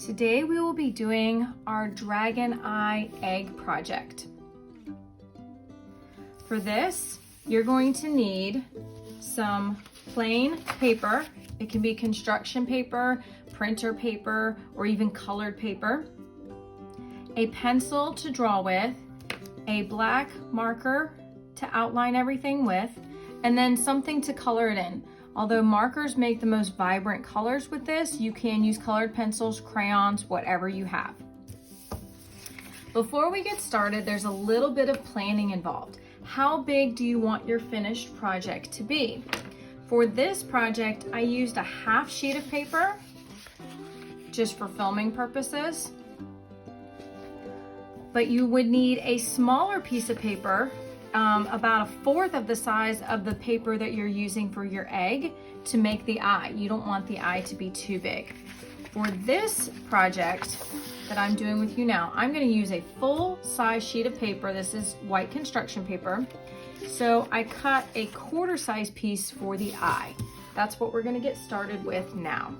Today we will be doing our dragon eye egg project. For this, you're going to need some plain paper. It can be construction paper, printer paper, or even colored paper. A pencil to draw with, a black marker to outline everything with, and then something to color it in. Although markers make the most vibrant colors with this, you can use colored pencils, crayons, whatever you have. Before we get started, there's a little bit of planning involved. How big do you want your finished project to be? For this project, I used a half sheet of paper just for filming purposes. But you would need a smaller piece of paper, about 1/4 of the size of the paper that you're using for your egg to make the eye. You don't want the eye to be too big. For this project that I'm doing with you now, I'm going to use a full size sheet of paper. This is white construction paper. So I cut a 1/4 size piece for the eye. That's what we're going to get started with now.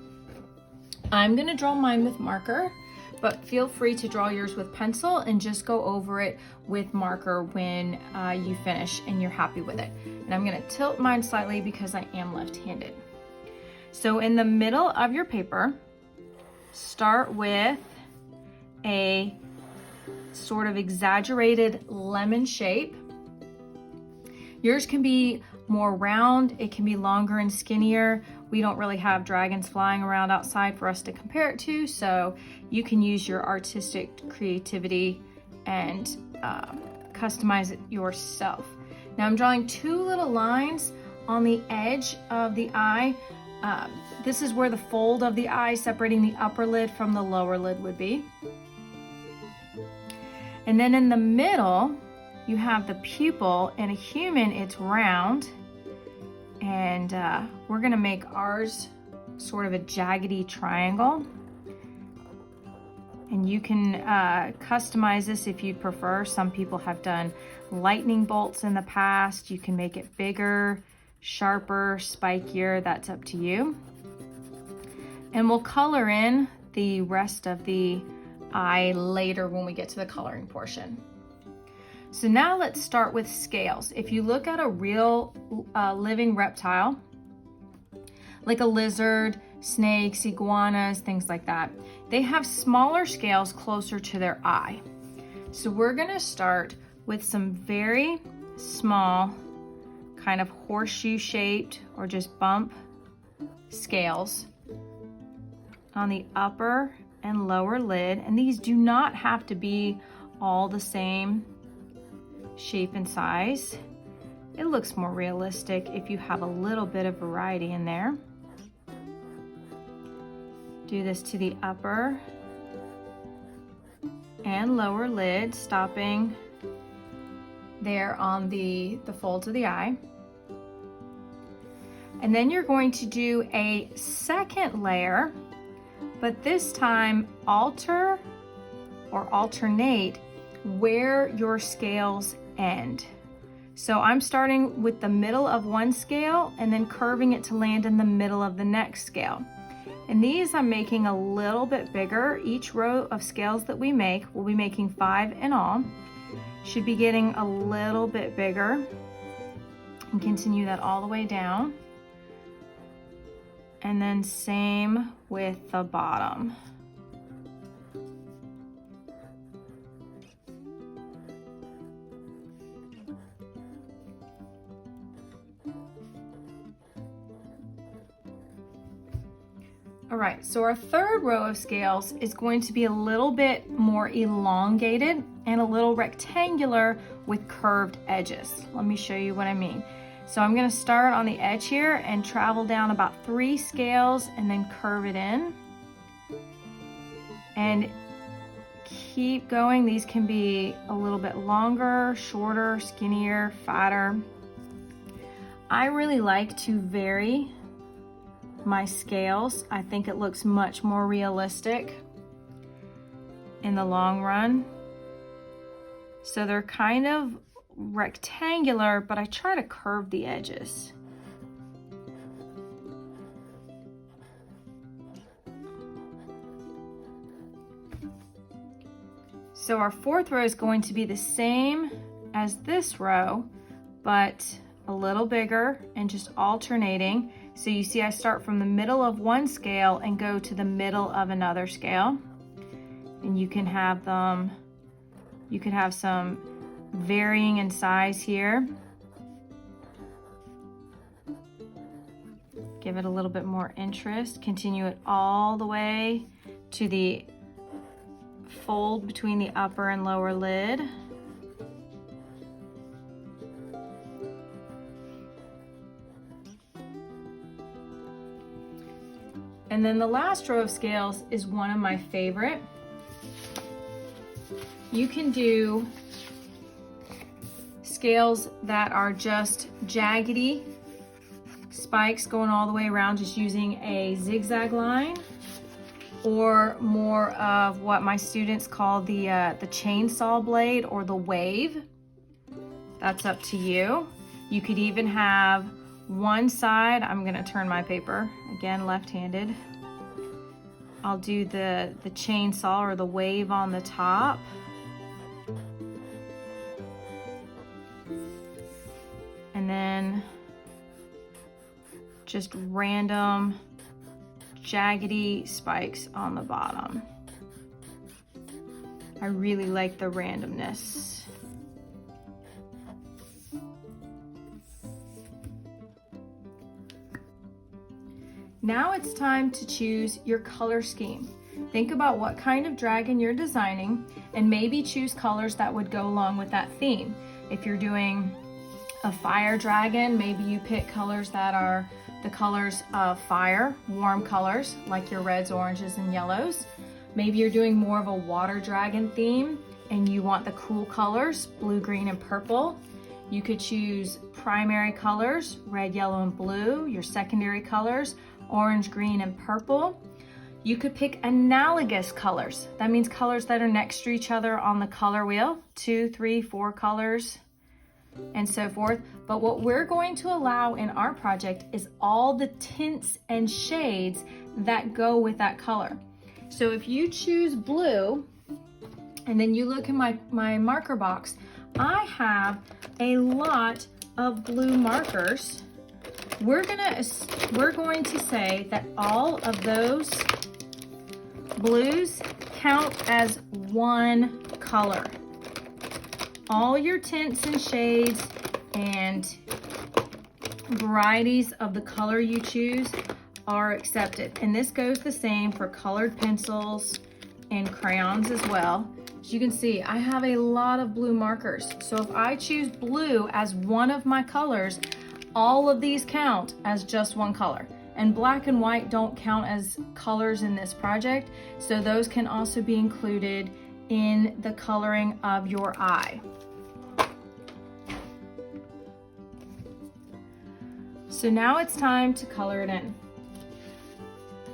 I'm going to draw mine with marker, but feel free to draw yours with pencil and just go over it with marker when you finish and you're happy with it. And I'm going to tilt mine slightly because I am left-handed. So in the middle of your paper, start with a sort of exaggerated lemon shape. Yours can be more round, it can be longer and skinnier. We don't really have dragons flying around outside for us to compare it to, so you can use your artistic creativity and customize it yourself. Now I'm drawing 2 little lines on the edge of the eye. This is where the fold of the eye separating the upper lid from the lower lid would be. And then in the middle, you have the pupil. In a human, it's round. And we're gonna make ours sort of a jaggedy triangle. And you can customize this if you prefer. Some people have done lightning bolts in the past. You can make it bigger, sharper, spikier, that's up to you. And we'll color in the rest of the eye later when we get to the coloring portion. So now let's start with scales. If you look at a real living reptile, like a lizard, snakes, iguanas, things like that, they have smaller scales closer to their eye. So we're gonna start with some very small, kind of horseshoe shaped or just bump scales on the upper and lower lid. And these do not have to be all the same shape and size. It looks more realistic if you have a little bit of variety in there. Do this to the upper and lower lid, stopping there on the folds of the eye. And then you're going to do a second layer, but this time alter or alternate where your scales end. So I'm starting with the middle of one scale and then curving it to land in the middle of the next scale. And these I'm making a little bit bigger. Each row of scales that we make, we'll be making 5 in all, should be getting a little bit bigger. And continue that all the way down. And then same with the bottom. All right, so our third row of scales is going to be a little bit more elongated and a little rectangular with curved edges. Let me show you what I mean. So I'm gonna start on the edge here and travel down about 3 scales and then curve it in. And keep going. These can be a little bit longer, shorter, skinnier, fatter. I really like to vary my scales. I think it looks much more realistic in the long run. So they're kind of rectangular, but I try to curve the edges. So our fourth row is going to be the same as this row, but a little bigger and just alternating. So you see I start from the middle of one scale and go to the middle of another scale. And you can have them, you can have some varying in size here. Give it a little bit more interest. Continue it all the way to the fold between the upper and lower lid. And then the last row of scales is one of my favorite. You can do scales that are just jaggedy spikes going all the way around, just using a zigzag line, or more of what my students call the chainsaw blade or the wave. That's up to you. You could even have one side, I'm gonna turn my paper, again left-handed. I'll do the chainsaw or the wave on the top. And then just random jaggedy spikes on the bottom. I really like the randomness. Now it's time to choose your color scheme. Think about what kind of dragon you're designing and maybe choose colors that would go along with that theme. If you're doing a fire dragon, maybe you pick colors that are the colors of fire, warm colors like your reds, oranges, and yellows. Maybe you're doing more of a water dragon theme and you want the cool colors, blue, green, and purple. You could choose primary colors, red, yellow, and blue. Your secondary colors, orange, green, and purple. You could pick analogous colors. That means colors that are next to each other on the color wheel, 2, 3, 4 colors, and so forth. But what we're going to allow in our project is all the tints and shades that go with that color. So if you choose blue, and then you look in my marker box, I have a lot of blue markers. We're going to say that all of those blues count as one color. All your tints and shades and varieties of the color you choose are accepted. And this goes the same for colored pencils and crayons as well. As you can see, I have a lot of blue markers. So if I choose blue as one of my colors, all of these count as just one color. And black and white don't count as colors in this project, so those can also be included in the coloring of your eye. So now it's time to color it in.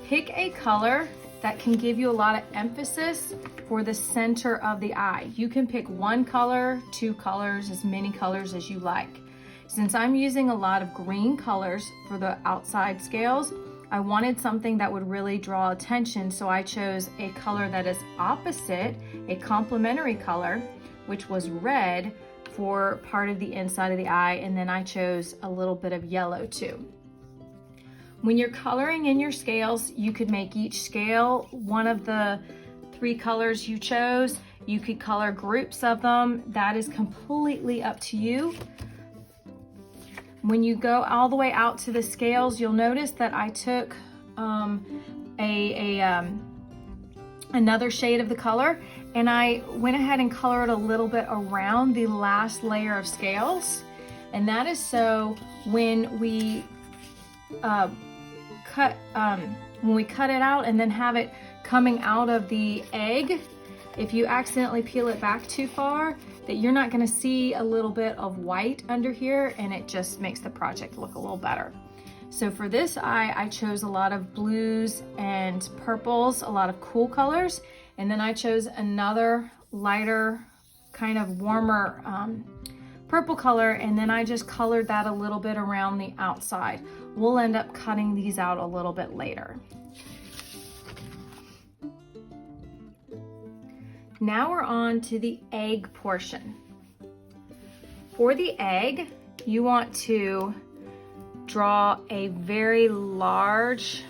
Pick a color that can give you a lot of emphasis for the center of the eye. You can pick one color, two colors, as many colors as you like. Since I'm using a lot of green colors for the outside scales, I wanted something that would really draw attention, so I chose a color that is opposite, a complementary color, which was red for part of the inside of the eye, and then I chose a little bit of yellow too. When you're coloring in your scales, you could make each scale one of the 3 colors you chose. You could color groups of them. That is completely up to you. When you go all the way out to the scales, you'll notice that I took another shade of the color, and I went ahead and colored a little bit around the last layer of scales. And that is so when we cut it out and then have it coming out of the egg, if you accidentally peel it back too far, that you're not going to see a little bit of white under here, and it just makes the project look a little better. So for this eye, I chose a lot of blues and purples, a lot of cool colors, and then I chose another lighter, kind of warmer purple color, and then I just colored that a little bit around the outside. We'll end up cutting these out a little bit later. Now we're on to the egg portion. For the egg, you want to draw a very large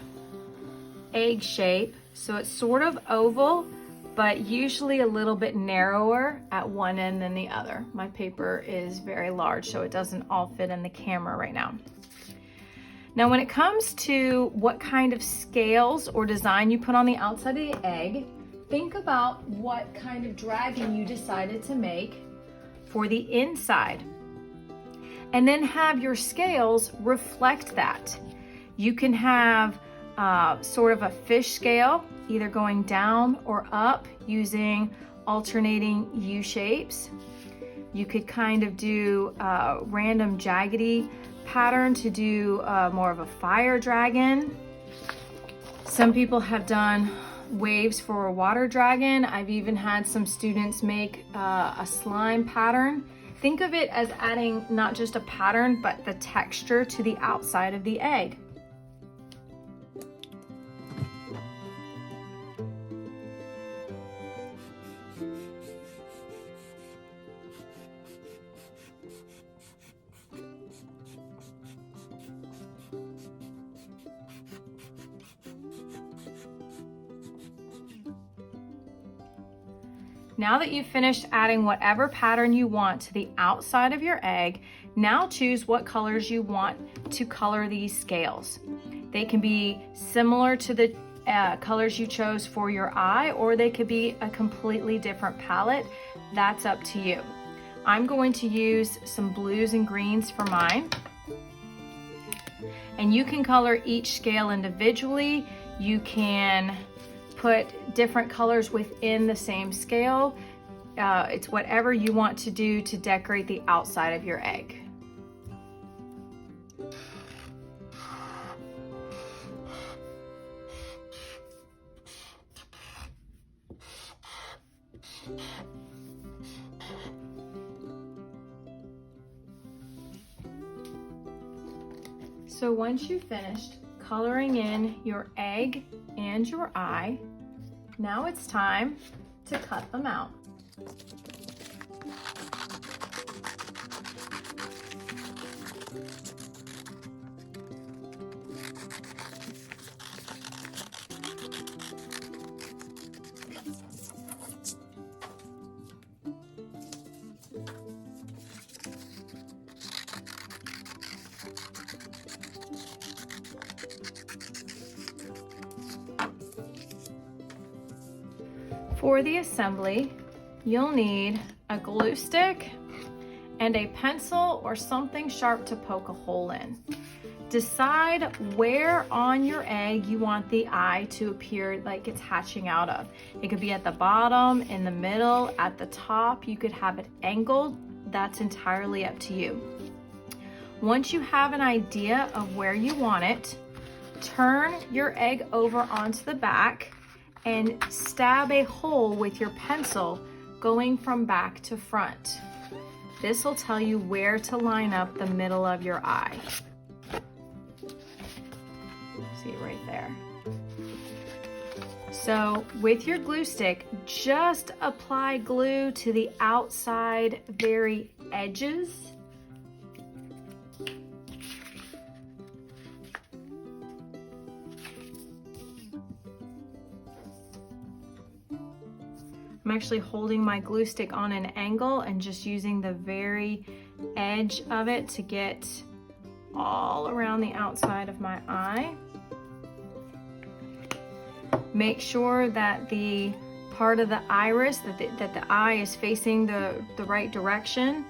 egg shape. So it's sort of oval, but usually a little bit narrower at one end than the other. My paper is very large, so it doesn't all fit in the camera right now. Now, when it comes to what kind of scales or design you put on the outside of the egg, think about what kind of dragon you decided to make for the inside. And then have your scales reflect that. You can have sort of a fish scale, either going down or up using alternating U shapes. You could kind of do a random jaggedy pattern to do more of a fire dragon. Some people have done waves for a water dragon. I've even had some students make a slime pattern. Think of it as adding not just a pattern, but the texture to the outside of the egg. Now that you've finished adding whatever pattern you want to the outside of your egg, now choose what colors you want to color these scales. They can be similar to the colors you chose for your eye, or they could be a completely different palette. That's up to you. I'm going to use some blues and greens for mine. And you can color each scale individually. You can put different colors within the same scale. It's whatever you want to do to decorate the outside of your egg. So once you've finished coloring in your egg and your eye, now it's time to cut them out. For the assembly, you'll need a glue stick and a pencil or something sharp to poke a hole in. Decide where on your egg you want the eye to appear like it's hatching out of. It could be at the bottom, in the middle, at the top. You could have it angled. That's entirely up to you. Once you have an idea of where you want it, turn your egg over onto the back and stab a hole with your pencil going from back to front. This will tell you where to line up the middle of your eye. See it right there. So with your glue stick, just apply glue to the outside very edges. I'm actually holding my glue stick on an angle and just using the very edge of it to get all around the outside of my eye. Make sure that the part of the iris, that the eye is facing the right direction.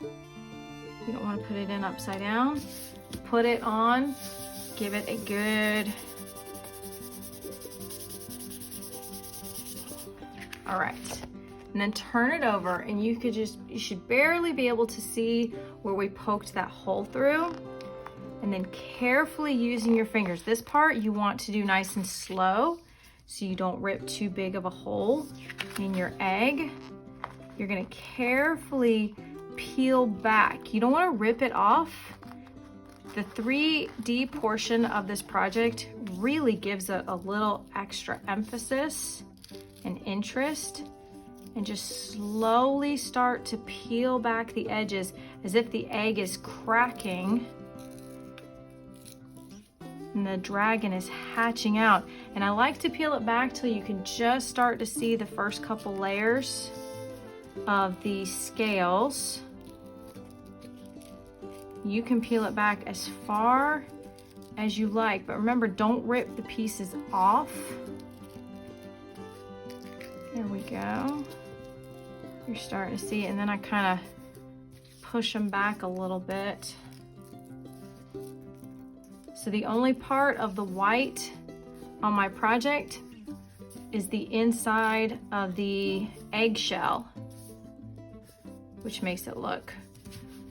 You don't want to put it in upside down. Put it on, give it a good. All right, and then turn it over, and you should barely be able to see where we poked that hole through. And then carefully using your fingers. This part you want to do nice and slow so you don't rip too big of a hole in your egg. You're gonna carefully peel back. You don't wanna rip it off. The 3D portion of this project really gives it a little extra emphasis. and interest, and just slowly start to peel back the edges as if the egg is cracking and the dragon is hatching out. And I like to peel it back till you can just start to see the first couple layers of the scales. You can peel it back as far as you like, but remember, don't rip the pieces off. There we go. You're starting to see it, and then I kind of push them back a little bit. So the only part of the white on my project is the inside of the eggshell, which makes it look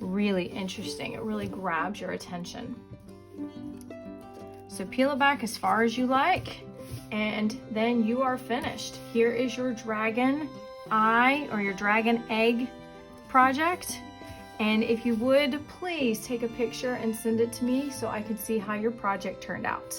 really interesting. It really grabs your attention. So peel it back as far as you like, and then you are finished. Here is your dragon eye or your dragon egg project. And if you would, please take a picture and send it to me so I can see how your project turned out.